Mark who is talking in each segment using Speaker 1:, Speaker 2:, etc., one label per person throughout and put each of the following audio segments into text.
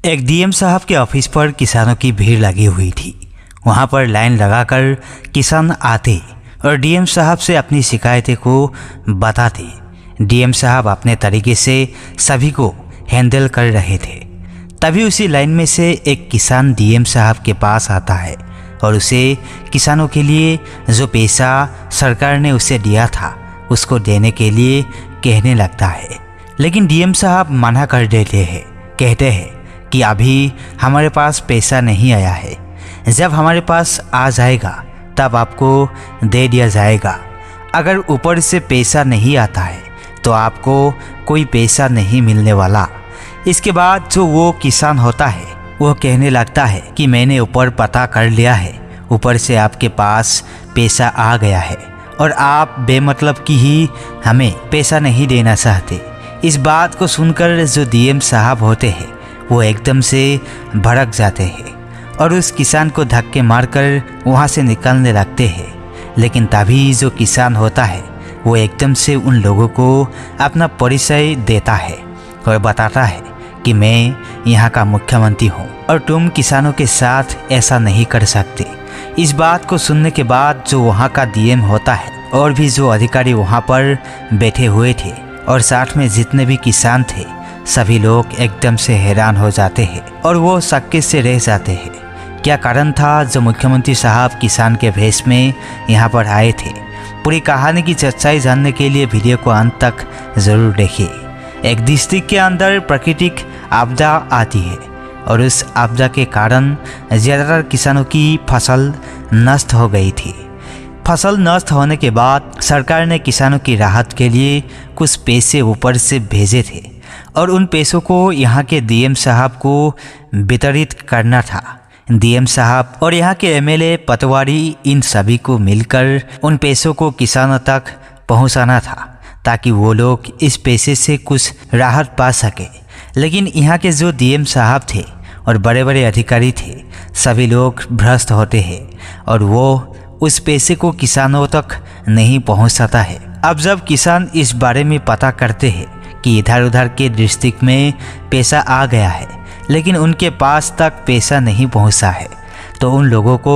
Speaker 1: एक डीएम साहब के ऑफिस पर किसानों की भीड़ लगी हुई थी। वहां पर लाइन लगाकर किसान आते और डीएम साहब से अपनी शिकायतें को बताते। डीएम साहब अपने तरीके से सभी को हैंडल कर रहे थे। तभी उसी लाइन में से एक किसान डीएम साहब के पास आता है और उसे किसानों के लिए जो पैसा सरकार ने उसे दिया था उसको देने के लिए कहने लगता है। लेकिन डीएम साहब मना कर देते हैं, कहते हैं कि अभी हमारे पास पैसा नहीं आया है, जब हमारे पास आ जाएगा तब आपको दे दिया जाएगा। अगर ऊपर से पैसा नहीं आता है तो आपको कोई पैसा नहीं मिलने वाला। इसके बाद जो वो किसान होता है वो कहने लगता है कि मैंने ऊपर पता कर लिया है, ऊपर से आपके पास पैसा आ गया है और आप बेमतलब की ही हमें पैसा नहीं देना चाहते। इस बात को सुनकर जो डीएम साहब होते हैं वो एकदम से भड़क जाते हैं और उस किसान को धक्के मारकर वहाँ से निकलने लगते हैं। लेकिन तभी जो किसान होता है वो एकदम से उन लोगों को अपना परिचय देता है और बताता है कि मैं यहाँ का मुख्यमंत्री हूँ और तुम किसानों के साथ ऐसा नहीं कर सकते। इस बात को सुनने के बाद जो वहाँ का डीएम होता है और भी जो अधिकारी वहाँ पर बैठे हुए थे और साथ में जितने भी किसान थे सभी लोग एकदम से हैरान हो जाते हैं और वो शक्के से रह जाते हैं। क्या कारण था जो मुख्यमंत्री साहब किसान के भेष में यहाँ पर आए थे? पूरी कहानी की सच्चाई जानने के लिए वीडियो को अंत तक जरूर देखिए। एक डिस्ट्रिक्ट के अंदर प्राकृतिक आपदा आती है और उस आपदा के कारण ज़्यादातर किसानों की फसल नष्ट हो गई थी। फसल नष्ट होने के बाद सरकार ने किसानों की राहत के लिए कुछ पैसे ऊपर से भेजे थे और उन पैसों को यहाँ के डीएम साहब को वितरित करना था। डीएम साहब और यहाँ के एमएलए पटवारी इन सभी को मिलकर उन पैसों को किसानों तक पहुँचाना था ताकि वो लोग इस पैसे से कुछ राहत पा सके। लेकिन यहाँ के जो डीएम साहब थे और बड़े बड़े अधिकारी थे सभी लोग भ्रष्ट होते हैं और वो उस पैसे को किसानों तक नहीं पहुँचाता है। अब जब किसान इस बारे में पता करते हैं कि इधर उधर के डिस्ट्रिक्ट में पैसा आ गया है लेकिन उनके पास तक पैसा नहीं पहुंचा है तो उन लोगों को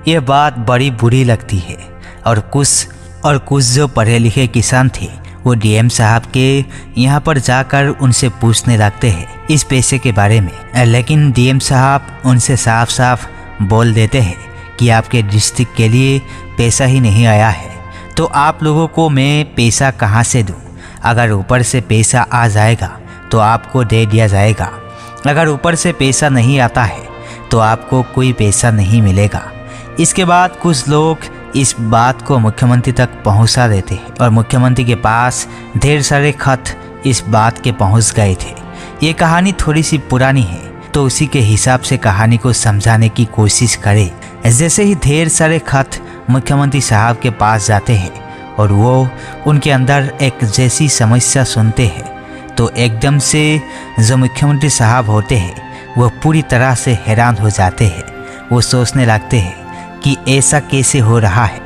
Speaker 1: ये बात बड़ी बुरी लगती है और कुछ जो पढ़े लिखे किसान थे वो डीएम साहब के यहाँ पर जाकर उनसे पूछने लगते हैं इस पैसे के बारे में। लेकिन डीएम साहब उनसे साफ साफ बोल देते हैं कि आपके डिस्ट्रिक्ट के लिए पैसा ही नहीं आया है तो आप लोगों को मैं पैसा कहाँ से दूँ? अगर ऊपर से पैसा आ जाएगा तो आपको दे दिया जाएगा, अगर ऊपर से पैसा नहीं आता है तो आपको कोई पैसा नहीं मिलेगा। इसके बाद कुछ लोग इस बात को मुख्यमंत्री तक पहुंचा देते हैं और मुख्यमंत्री के पास ढेर सारे खत इस बात के पहुंच गए थे। ये कहानी थोड़ी सी पुरानी है तो उसी के हिसाब से कहानी को समझाने की कोशिश करें। जैसे ही ढेर सारे खत मुख्यमंत्री साहब के पास जाते हैं और वो उनके अंदर एक जैसी समस्या सुनते हैं तो एकदम से जो मुख्यमंत्री साहब होते हैं वो पूरी तरह से हैरान हो जाते हैं। वो सोचने लगते हैं कि ऐसा कैसे हो रहा है,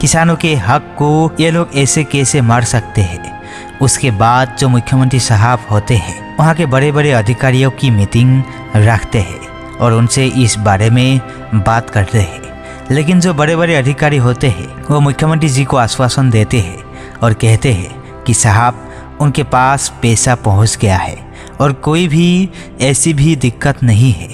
Speaker 1: किसानों के हक को ये लोग ऐसे कैसे मार सकते हैं। उसके बाद जो मुख्यमंत्री साहब होते हैं वहाँ के बड़े बड़े अधिकारियों की मीटिंग रखते हैं और उनसे इस बारे में बात करते हैं। लेकिन जो बड़े बड़े अधिकारी होते हैं वो मुख्यमंत्री जी को आश्वासन देते हैं और कहते हैं कि साहब उनके पास पैसा पहुंच गया है और कोई भी ऐसी भी दिक्कत नहीं है।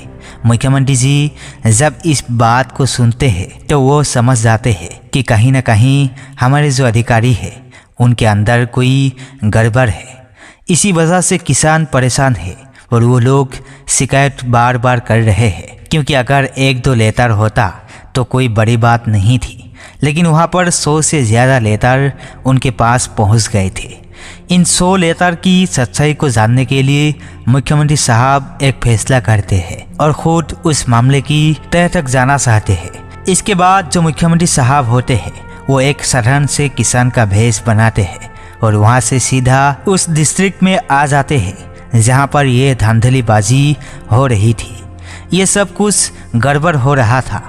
Speaker 1: मुख्यमंत्री जी जब इस बात को सुनते हैं तो वो समझ जाते हैं कि कहीं ना कहीं हमारे जो अधिकारी हैं उनके अंदर कोई गड़बड़ है। इसी वजह से किसान परेशान है और वो लोग शिकायत बार बार कर रहे हैं, क्योंकि अगर एक दो लेटर होता तो कोई बड़ी बात नहीं थी। लेकिन वहाँ पर 100 से ज़्यादा लेटर उनके पास पहुँच गए थे। इन 100 लेटर की सच्चाई को जानने के लिए मुख्यमंत्री साहब एक फैसला करते हैं और खुद उस मामले की तह तक जाना चाहते हैं। इसके बाद जो मुख्यमंत्री साहब होते हैं वो एक साधारण से किसान का भेष बनाते हैं और वहाँ से सीधा उस डिस्ट्रिक्ट में आ जाते हैं जहाँ पर ये धांधलीबाजी हो रही थी। ये सब कुछ गड़बड़ हो रहा था।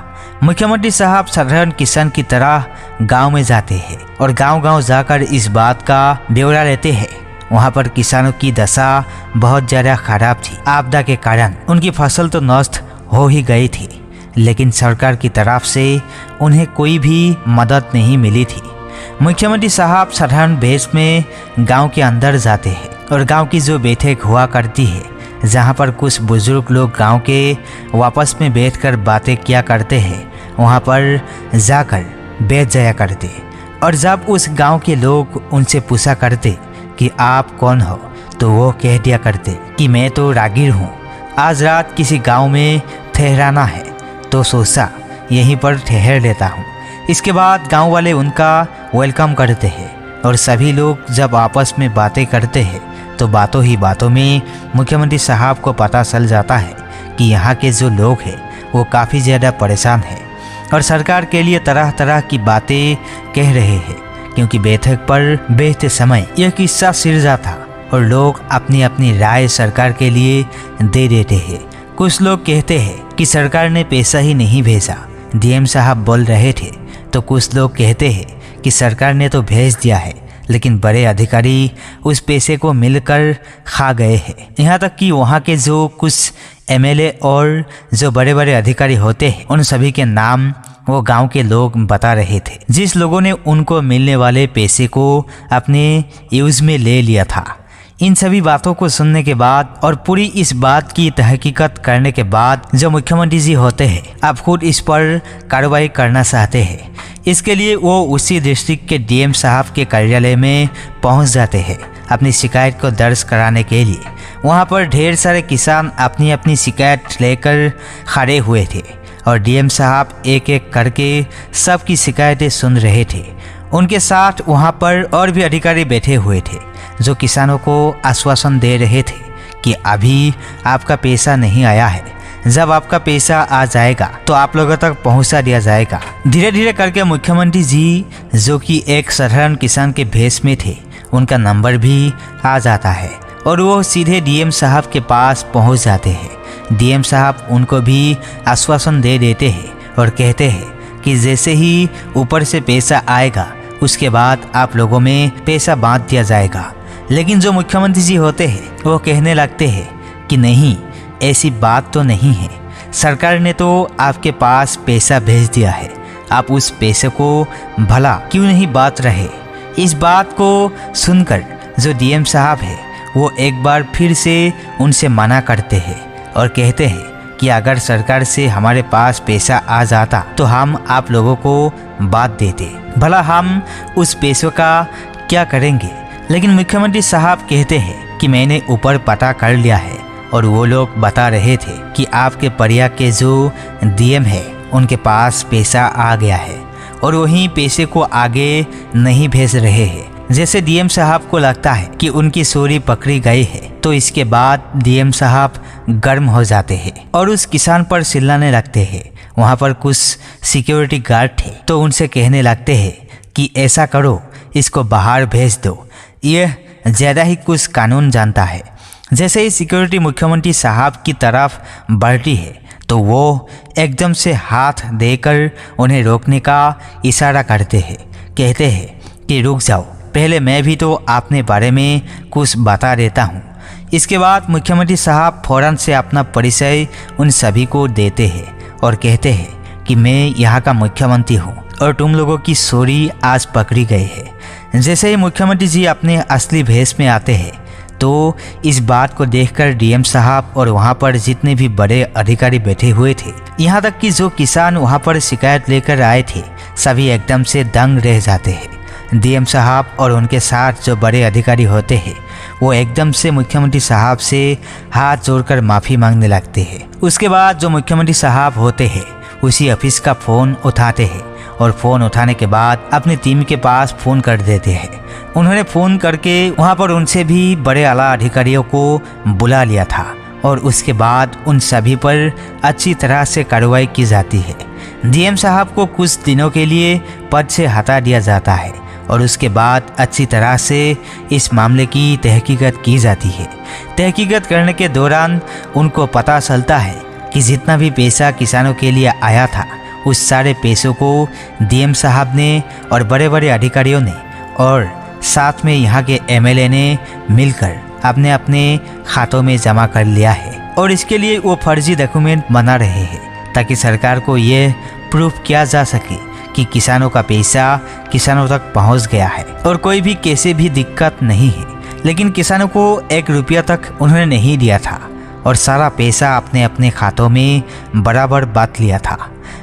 Speaker 1: मुख्यमंत्री साहब साधारण किसान की तरह गांव में जाते हैं और गांव-गांव जाकर इस बात का ब्यौरा लेते हैं वहाँ पर किसानों की दशा बहुत ज़्यादा खराब थी। आपदा के कारण उनकी फसल तो नष्ट हो ही गई थी, लेकिन सरकार की तरफ से उन्हें कोई भी मदद नहीं मिली थी। मुख्यमंत्री साहब साधारण वेश में गांव के अंदर जाते हैं और गांव की जो बैठक हुआ करती है, जहां पर कुछ बुजुर्ग लोग गांव के वापस में बैठकर बातें किया करते हैं, वहां पर जाकर बैठ जाया करते। और जब उस गांव के लोग उनसे पूछा करते कि आप कौन हो, तो वो कह दिया करते कि मैं तो रागीर हूँ, आज रात किसी गांव में ठहराना है, तो सोचा यहीं पर ठहर लेता हूँ। इसके बाद गांव वाले उनका वेलकम करते हैं और सभी लोग जब आपस में बातें करते हैं तो बातों ही बातों में मुख्यमंत्री साहब को पता चल जाता है कि यहाँ के जो लोग हैं वो काफ़ी ज़्यादा परेशान हैं और सरकार के लिए तरह तरह की बातें कह रहे हैं, क्योंकि बैठक पर बैठते समय यह किस्सा सिरजा था और लोग अपनी अपनी राय सरकार के लिए दे देते हैं। कुछ लोग कहते हैं कि सरकार ने पैसा ही नहीं भेजा, डीएम साहब बोल रहे थे, तो कुछ लोग कहते हैं कि सरकार ने तो भेज दिया है, लेकिन बड़े अधिकारी उस पैसे को मिलकर खा गए हैं। यहाँ तक कि वहाँ के जो कुछ एमएलए और जो बड़े बड़े अधिकारी होते हैं, उन सभी के नाम वो गांव के लोग बता रहे थे, जिस लोगों ने उनको मिलने वाले पैसे को अपने यूज में ले लिया था। इन सभी बातों को सुनने के बाद और पूरी इस बात की तहकीकत करने के बाद जो मुख्यमंत्री जी होते हैं, अब खुद इस पर कार्रवाई करना चाहते हैं। इसके लिए वो उसी डिस्ट्रिक्ट के डीएम साहब के कार्यालय में पहुंच जाते हैं अपनी शिकायत को दर्ज कराने के लिए। वहां पर ढेर सारे किसान अपनी अपनी शिकायत लेकर खड़े हुए थे और डीएम साहब एक एक करके सबकी शिकायतें सुन रहे थे। उनके साथ वहां पर और भी अधिकारी बैठे हुए थे जो किसानों को आश्वासन दे रहे थे कि अभी आपका पैसा नहीं आया है, जब आपका पैसा आ जाएगा तो आप लोगों तक पहुंचा दिया जाएगा। धीरे धीरे करके मुख्यमंत्री जी, जो कि एक साधारण किसान के भेष में थे, उनका नंबर भी आ जाता है और वो सीधे डीएम साहब के पास पहुंच जाते हैं। डीएम साहब उनको भी आश्वासन दे देते हैं और कहते हैं कि जैसे ही ऊपर से पैसा आएगा उसके बाद आप लोगों में पैसा बांट दिया जाएगा। लेकिन जो मुख्यमंत्री जी होते हैं वो कहने लगते हैं कि नहीं, ऐसी बात तो नहीं है, सरकार ने तो आपके पास पैसा भेज दिया है, आप उस पैसे को भला क्यों नहीं बांट रहे। इस बात को सुनकर जो डीएम साहब है वो एक बार फिर से उनसे मना करते हैं और कहते हैं कि अगर सरकार से हमारे पास पैसा आ जाता तो हम आप लोगों को बांट देते, भला हम उस पैसों का क्या करेंगे। लेकिन मुख्यमंत्री साहब कहते हैं कि मैंने ऊपर पता कर लिया है और वो लोग बता रहे थे कि आपके परिया के जो डीएम है उनके पास पैसा आ गया है और वहीं पैसे को आगे नहीं भेज रहे हैं। जैसे डीएम साहब को लगता है कि उनकी चोरी पकड़ी गई है, तो इसके बाद डीएम साहब गर्म हो जाते हैं और उस किसान पर चिल्लाने लगते हैं। वहाँ पर कुछ सिक्योरिटी गार्ड थे, तो उनसे कहने लगते हैं कि ऐसा करो, इसको बाहर भेज दो, यह ज़्यादा ही कुछ कानून जानता है। जैसे ही सिक्योरिटी मुख्यमंत्री साहब की तरफ बढ़ती है तो वो एकदम से हाथ देकर उन्हें रोकने का इशारा करते हैं। कहते हैं कि रुक जाओ, पहले मैं भी तो अपने बारे में कुछ बता देता हूँ। इसके बाद मुख्यमंत्री साहब फौरन से अपना परिचय उन सभी को देते हैं और कहते हैं कि मैं यहाँ का मुख्यमंत्री हूँ और तुम लोगों की चोरी आज पकड़ी गई है। जैसे ही मुख्यमंत्री जी अपने असली भेष में आते हैं तो इस बात को देखकर डीएम साहब और वहाँ पर जितने भी बड़े अधिकारी बैठे हुए थे, यहाँ तक कि जो किसान वहाँ पर शिकायत लेकर आए थे, सभी एकदम से दंग रह जाते हैं। डीएम साहब और उनके साथ जो बड़े अधिकारी होते हैं वो एकदम से मुख्यमंत्री साहब से हाथ जोड़कर माफ़ी मांगने लगते हैं। उसके बाद जो मुख्यमंत्री साहब होते हैं उसी ऑफिस का फ़ोन उठाते हैं और फ़ोन उठाने के बाद अपनी टीम के पास फ़ोन कर देते हैं। उन्होंने फ़ोन करके वहाँ पर उनसे भी बड़े आला अधिकारियों को बुला लिया था और उसके बाद उन सभी पर अच्छी तरह से कार्रवाई की जाती है। डीएम साहब को कुछ दिनों के लिए पद से हटा दिया जाता है और उसके बाद अच्छी तरह से इस मामले की तहकीकत की जाती है। तहकीकत करने के दौरान उनको पता चलता है कि जितना भी पैसा किसानों के लिए आया था उस सारे पैसों को डीएम साहब ने और बड़े बड़े अधिकारियों ने और साथ में यहाँ के एमएलए ने मिलकर अपने अपने खातों में जमा कर लिया है और इसके लिए वो फर्जी डॉक्यूमेंट बना रहे हैं ताकि सरकार को ये प्रूफ किया जा सके कि किसानों का पैसा किसानों तक पहुंच गया है और कोई भी कैसे भी दिक्कत नहीं है। लेकिन किसानों को 1 रुपया तक उन्होंने नहीं दिया था और सारा पैसा अपने अपने खातों में बराबर बांट लिया था।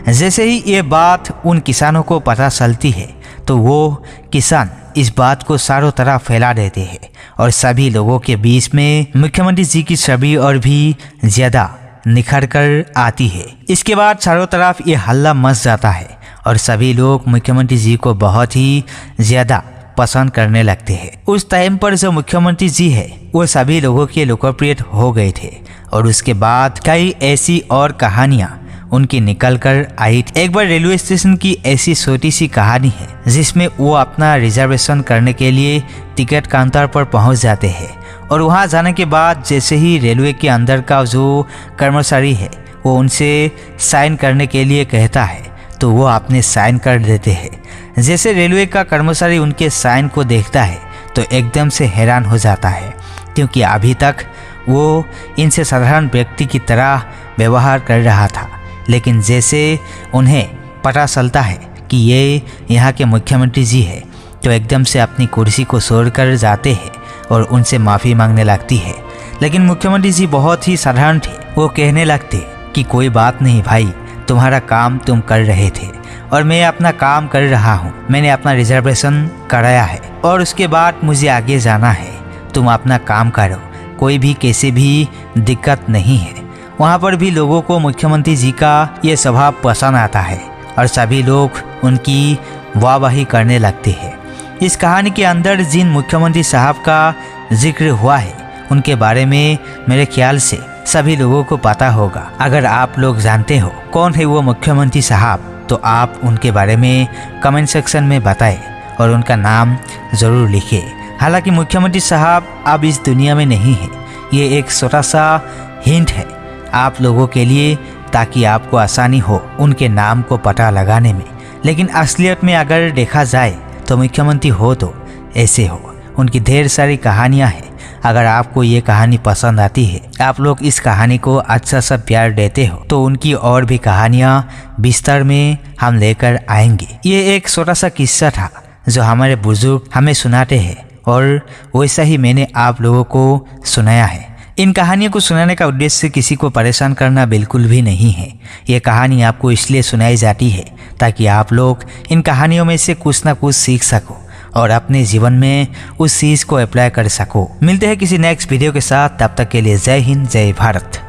Speaker 1: जैसे ही ये बात उन किसानों को पता चलती है तो वो किसान इस बात को चारों तरफ फैला देते हैं और सभी लोगों के बीच में मुख्यमंत्री जी की छवि और भी ज़्यादा निखर कर आती है। इसके बाद चारों तरफ ये हल्ला मच जाता है और सभी लोग मुख्यमंत्री जी को बहुत ही ज़्यादा पसंद करने लगते हैं। उस टाइम पर जो मुख्यमंत्री जी है वो सभी लोगों के लोकप्रिय हो गए थे और उसके बाद कई ऐसी और कहानियां उनकी निकल कर आई। एक बार रेलवे स्टेशन की ऐसी छोटी सी कहानी है जिसमें वो अपना रिजर्वेशन करने के लिए टिकट काउंटर पर पहुंच जाते हैं और वहां जाने के बाद जैसे ही रेलवे के अंदर का जो कर्मचारी है वो उनसे साइन करने के लिए कहता है तो वो अपने साइन कर देते हैं। जैसे रेलवे का कर्मचारी उनके साइन को देखता है तो एकदम से हैरान हो जाता है क्योंकि अभी तक वो इनसे साधारण व्यक्ति की तरह व्यवहार कर रहा था। लेकिन जैसे उन्हें पता चलता है कि ये यहाँ के मुख्यमंत्री जी है तो एकदम से अपनी कुर्सी को छोड़कर जाते हैं और उनसे माफ़ी मांगने लगती है। लेकिन मुख्यमंत्री जी बहुत ही साधारण थे। वो कहने लगते कि कोई बात नहीं भाई, तुम्हारा काम तुम कर रहे थे और मैं अपना काम कर रहा हूँ। मैंने अपना रिजर्वेशन कराया है और उसके बाद मुझे आगे जाना है। तुम अपना काम करो, कोई भी कैसे भी दिक्कत नहीं है। वहाँ पर भी लोगों को मुख्यमंत्री जी का ये स्वभाव पसंद आता है और सभी लोग उनकी वाहवाही करने लगते हैं। इस कहानी के अंदर जिन मुख्यमंत्री साहब का जिक्र हुआ है उनके बारे में मेरे ख्याल से सभी लोगों को पता होगा। अगर आप लोग जानते हो कौन है वो मुख्यमंत्री साहब तो आप उनके बारे में कमेंट सेक्शन में बताएं और उनका नाम ज़रूर लिखें। हालांकि मुख्यमंत्री साहब अब इस दुनिया में नहीं है। ये एक छोटा सा हिंट है आप लोगों के लिए ताकि आपको आसानी हो उनके नाम को पता लगाने में। लेकिन असलियत में अगर देखा जाए तो मुख्यमंत्री हो तो ऐसे हो। उनकी ढेर सारी कहानियां हैं। अगर आपको ये कहानी पसंद आती है, आप लोग इस कहानी को अच्छा सा प्यार देते हो तो उनकी और भी कहानियां विस्तार में हम लेकर आएंगे। ये एक छोटा सा किस्सा था जो हमारे बुजुर्ग हमें सुनाते हैं और वैसा ही मैंने आप लोगों को सुनाया है। इन कहानियों को सुनाने का उद्देश्य किसी को परेशान करना बिल्कुल भी नहीं है। ये कहानी आपको इसलिए सुनाई जाती है ताकि आप लोग इन कहानियों में से कुछ ना कुछ सीख सको और अपने जीवन में उस चीज़ को अप्लाई कर सको। मिलते हैं किसी नेक्स्ट वीडियो के साथ, तब तक के लिए जय हिंद, जय भारत।